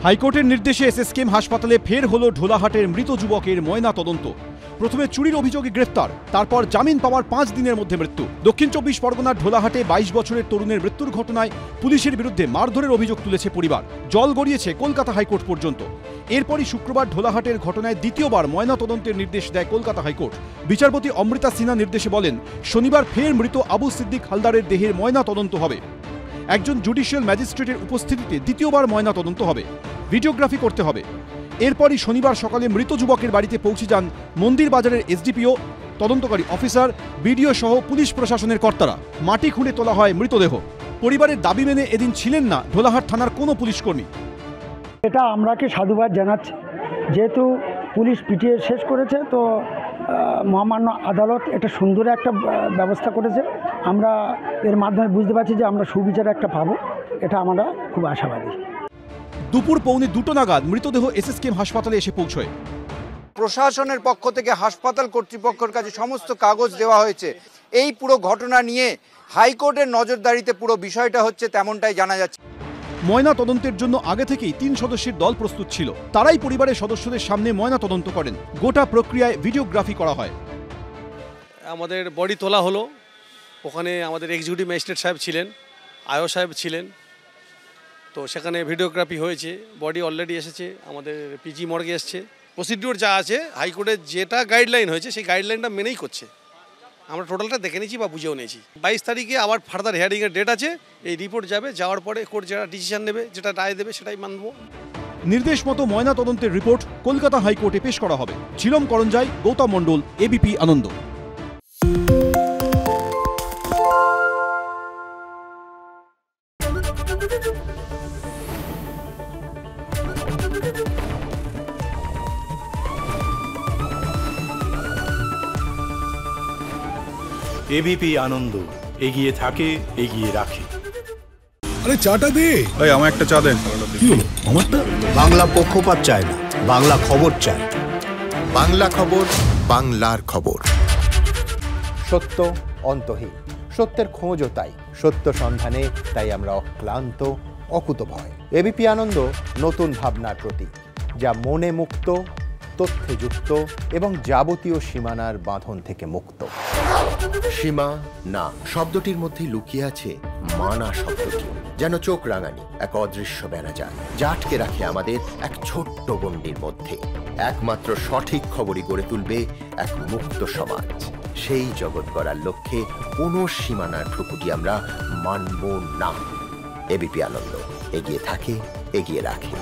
হাইকোর্টের নির্দেশে এসএসকেএম হাসপাতালে ফের হলো ঢোলাহাটের মৃত যুবকের ময়না তদন্ত। প্রথমে চুরির অভিযোগে গ্রেফতার, তারপর জামিন পাওয়ার 5 দিনের মধ্যে মৃত্যু। দক্ষিণ 24 পরগনার ঢোলাহাটে 22 বছরের তরুণের মৃত্যুর ঘটনায় পুলিশের বিরুদ্ধে মারধরের অভিযোগ তুলেছে পরিবার। জল গড়িয়েছে কলকাতা হাইকোর্ট পর্যন্ত। এরপরই শুক্রবার ঢোলাহাটের ঘটনায় দ্বিতীয়বার ময়না তদন্তের নির্দেশ দেয় কলকাতা হাইকোর্ট। বিচারপতি অমৃতা সিনহা নির্দেশে বলেন, শনিবার ফের মৃত আবু সিদ্দিক হালদারের দেহের ময়না তদন্ত হবে। একজন জুডিশিয়াল ম্যাজিস্ট্রেটের উপস্থিতিতে দ্বিতীয়বার ময়না তদন্ত হবে, ভিডিওগ্রাফি করতে হবে। এরপরই শনিবার সকালে মৃত যুবকের বাড়িতে পৌঁছে যান মন্দির বাজারের এসডিপিও, তদন্তকারী অফিসার, বিডিও সহ পুলিশ প্রশাসনের কর্তারা। মাটি খুঁড়ে তোলা হয় মৃতদেহ। পরিবারের দাবি মেনে এদিন ছিলেন না ঢোলাহাট থানার কোনো পুলিশকর্মী। এটা আমরাকে সাধুবাদ জানাচ্ছি, যেহেতু পুলিশ পিটিয়ে শেষ করেছে, তো মহামান্য আদালত এটা সুন্দর একটা ব্যবস্থা করেছে। আমরা এর মাধ্যমে বুঝতে পারছি যে আমরা সুবিচার একটা পাবো, এটা আমরা খুব আশাবাদী। দুপুর 1:45 নাগাদ মৃতদেহ এসএসকেএম হাসপাতালে এসে পৌঁছয়। প্রশাসনের পক্ষ থেকে হাসপাতাল কর্তৃপক্ষের কাছে সমস্ত কাগজ দেওয়া হয়েছে। এই পুরো ঘটনা নিয়ে হাইকোর্টের নজরদারিতে পুরো বিষয়টা হচ্ছে, তেমনটাই জানা যাচ্ছে। ময়না তদন্তের জন্য আগে থেকেই 3 সদস্যের দল প্রস্তুত ছিল। তারাই পরিবারের সদস্যদের সামনে ময়না তদন্ত করেন। গোটা প্রক্রিয়ায় ভিডিওগ্রাফি করা হয়। আমাদের বডি তোলা হলো, ওখানে আমাদের এক্সিকিউটিভ ম্যাজিস্ট্রেট সাহেব ছিলেন, আয়ো সাহেব ছিলেন, তো সেখানে ভিডিওগ্রাফি হয়েছে। বডি অলরেডি এসেছে, আমাদের পিজি মর্গে এসছে। প্রসিডিওর যা আছে হাইকোর্টের যেটা গাইডলাইন হয়েছে সেই গাইডলাইনটা মেনেই করছে। আমরা টোটালটা দেখে নিয়েছি বা বুঝেও নিয়েছি। 22 তারিখে আবার ফার্দার হিয়ারিংয়ের ডেট আছে। এই রিপোর্ট যাবে, যাওয়ার পরে কোর্ট যেটা ডিসিশন নেবে, যেটা রায় দেবে সেটাই মানব। নির্দেশ মতো ময়না তদন্তের রিপোর্ট কলকাতা হাইকোর্টে পেশ করা হবে। ঝিলম করঞ্জাই, গৌতম মণ্ডল, এবিপি আনন্দ। এবিপি আনন্দ, এগিয়ে থাকে, এগিয়ে রাখে। আরে চাটা দে ভাই, আমার একটা চা দেন। কি হলো আমারটা? বাংলা পক্ষপাত চায় না, বাংলা খবর চায়। বাংলা খবর, বাংলার খবর। সত্য অন্তহীন, সত্যের খোঁজও তাই। সত্য সন্ধানে তাই আমরা অক্লান্ত, অকুতভয়। এবিপি আনন্দ নতুন ভাবনার প্রতীক, যা মনে মুক্ত, তথ্যে যুক্ত এবং যাবতীয় সীমানার বাঁধন থেকে মুক্ত। সীমা না শব্দটির মধ্যে লুকিয়ে আছে মানা শব্দটি, যেন চোখ রাঙানি এক অদৃশ্য বেড়াজাল, যা আটকে রাখে আমাদের এক ছোট্ট গণ্ডির মধ্যে। একমাত্র সঠিক খবরই গড়ে তুলবে এক মুক্ত সমাজ। সেই জগৎ গড়ার লক্ষ্যে কোনো সীমানার ঠুকুটি আমরা মানব না। এবিপি আনন্দ, এগিয়ে থাকে, এগিয়ে রাখে।